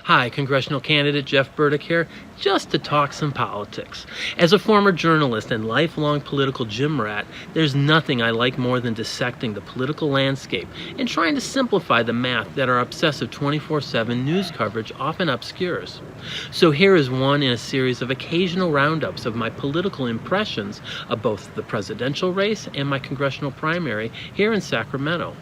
Hi, congressional candidate Jeff Burdick here, just to talk some politics. As a former journalist and lifelong political gym rat, there's nothing I like more than dissecting the political landscape and trying to simplify the math that our obsessive 24/7 news coverage often obscures. So here is one in a series of occasional roundups of my political impressions of both the presidential race and my congressional primary here in Sacramento.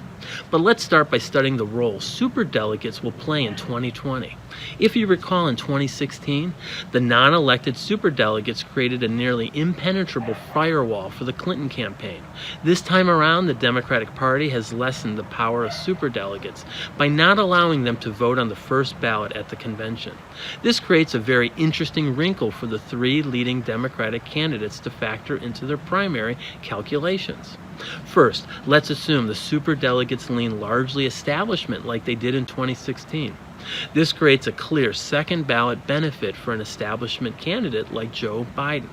But let's start by studying the role superdelegates will play in 2020. If you recall, in 2016, the non-elected superdelegates created a nearly impenetrable firewall for the Clinton campaign. This time around, the Democratic Party has lessened the power of superdelegates by not allowing them to vote on the first ballot at the convention. This creates a very interesting wrinkle for the three leading Democratic candidates to factor into their primary calculations. First, let's assume the superdelegates lean largely establishment like they did in 2016. This creates a clear second ballot benefit for an establishment candidate like Joe Biden.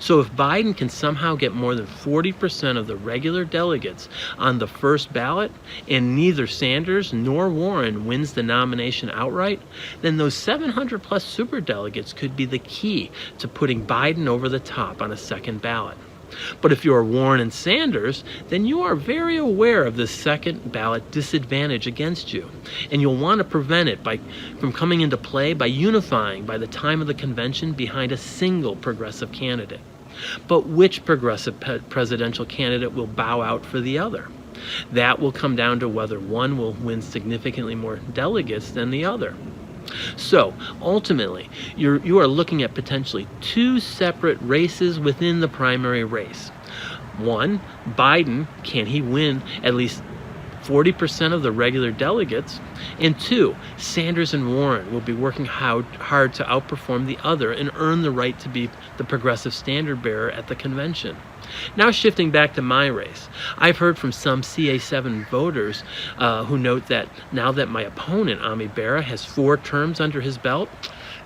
So if Biden can somehow get more than 40% of the regular delegates on the first ballot, and neither Sanders nor Warren wins the nomination outright, then those 700 plus superdelegates could be the key to putting Biden over the top on a second ballot. But if you are Warren and Sanders, then you are very aware of the second ballot disadvantage against you, and you'll want to prevent it from coming into play by unifying by the time of the convention behind a single progressive candidate. But which progressive presidential candidate will bow out for the other? That will come down to whether one will win significantly more delegates than the other. So, ultimately, you are looking at potentially two separate races within the primary race. One, Biden, can he win at least 40% of the regular delegates? And two, Sanders and Warren will be working hard to outperform the other and earn the right to be the progressive standard bearer at the convention. Now shifting back to my race, I've heard from some CA7 voters who note that now that my opponent, Ami Bera, has 4 terms under his belt,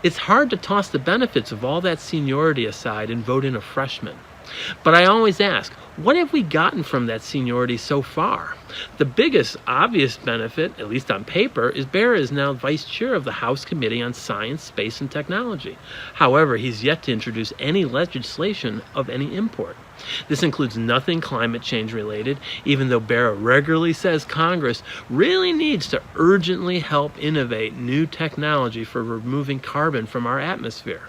it's hard to toss the benefits of all that seniority aside and vote in a freshman. But I always ask, what have we gotten from that seniority so far? The biggest obvious benefit, at least on paper, is Bera is now vice chair of the House Committee on Science, Space, and Technology. However, he's yet to introduce any legislation of any import. This includes nothing climate change related, even though Bera regularly says Congress really needs to urgently help innovate new technology for removing carbon from our atmosphere.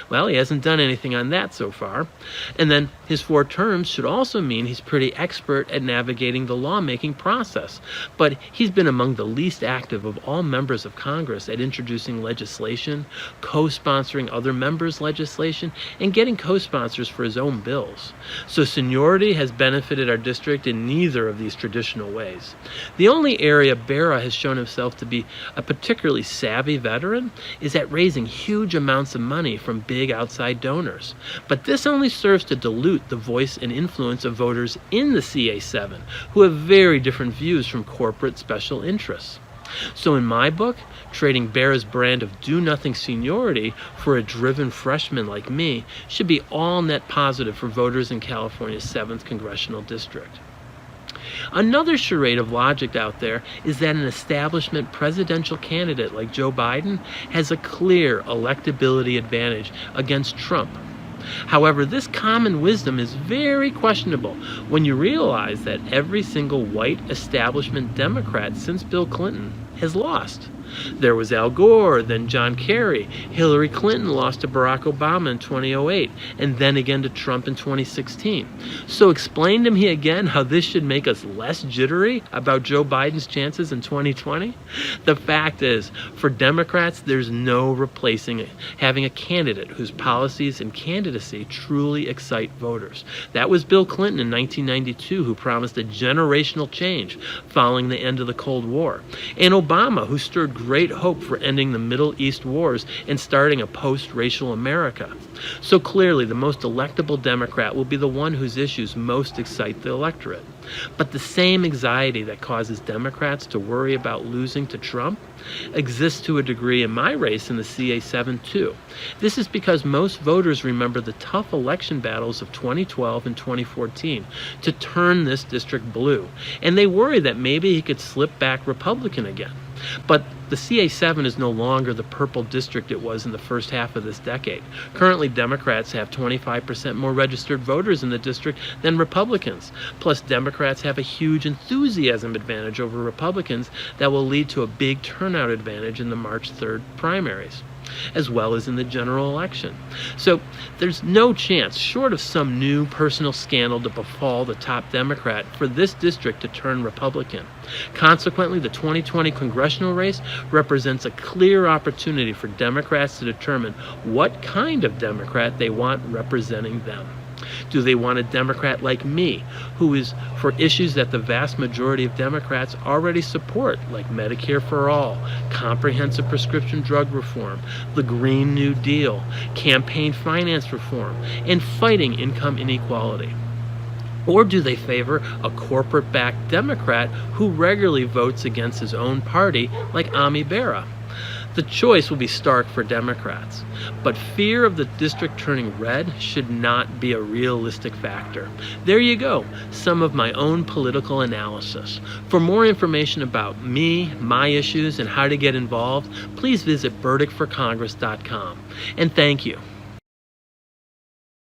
Well, he hasn't done anything on that so far. And then his 4 terms should also mean he's pretty expert at navigating the lawmaking process. But he's been among the least active of all members of Congress at introducing legislation, co-sponsoring other members' legislation, and getting co-sponsors for his own bills. So seniority has benefited our district in neither of these traditional ways. The only area Bera has shown himself to be a particularly savvy veteran is at raising huge amounts of money from big outside donors. But this only serves to dilute the voice and influence of voters in the CA7, who have very different views from corporate special interests. So in my book, trading Bera's brand of do-nothing seniority for a driven freshman like me should be all net positive for voters in California's 7th congressional district. Another charade of logic out there is that an establishment presidential candidate like Joe Biden has a clear electability advantage against Trump. However, this common wisdom is very questionable when you realize that every single white establishment Democrat since Bill Clinton has lost. There was Al Gore, then John Kerry. Hillary Clinton lost to Barack Obama in 2008, and then again to Trump in 2016. So explain to me again how this should make us less jittery about Joe Biden's chances in 2020? The fact is, for Democrats, there's no replacing having a candidate whose policies and candidacy truly excite voters. That was Bill Clinton in 1992, who promised a generational change following the end of the Cold War, and Obama, who stirred great hope for ending the Middle East wars and starting a post-racial America. So clearly, the most electable Democrat will be the one whose issues most excite the electorate. But the same anxiety that causes Democrats to worry about losing to Trump exists to a degree in my race in the CA7 too. This is because most voters remember the tough election battles of 2012 and 2014 to turn this district blue, and they worry that maybe he could slip back Republican again. But the CA7 is no longer the purple district it was in the first half of this decade. Currently, Democrats have 25% more registered voters in the district than Republicans. Plus, Democrats have a huge enthusiasm advantage over Republicans that will lead to a big turnout advantage in the March 3rd primaries, as well as in the general election. So there's no chance, short of some new personal scandal to befall the top Democrat, for this district to turn Republican. Consequently, the 2020 congressional race represents a clear opportunity for Democrats to determine what kind of Democrat they want representing them. Do they want a Democrat like me, who is for issues that the vast majority of Democrats already support, like Medicare for all, comprehensive prescription drug reform, the Green New Deal, campaign finance reform, and fighting income inequality? Or do they favor a corporate-backed Democrat who regularly votes against his own party, like Ami Bera? The choice will be stark for Democrats, but fear of the district turning red should not be a realistic factor. There you go, some of my own political analysis. For more information about me, my issues, and how to get involved, please visit burdickforcongress.com. And thank you.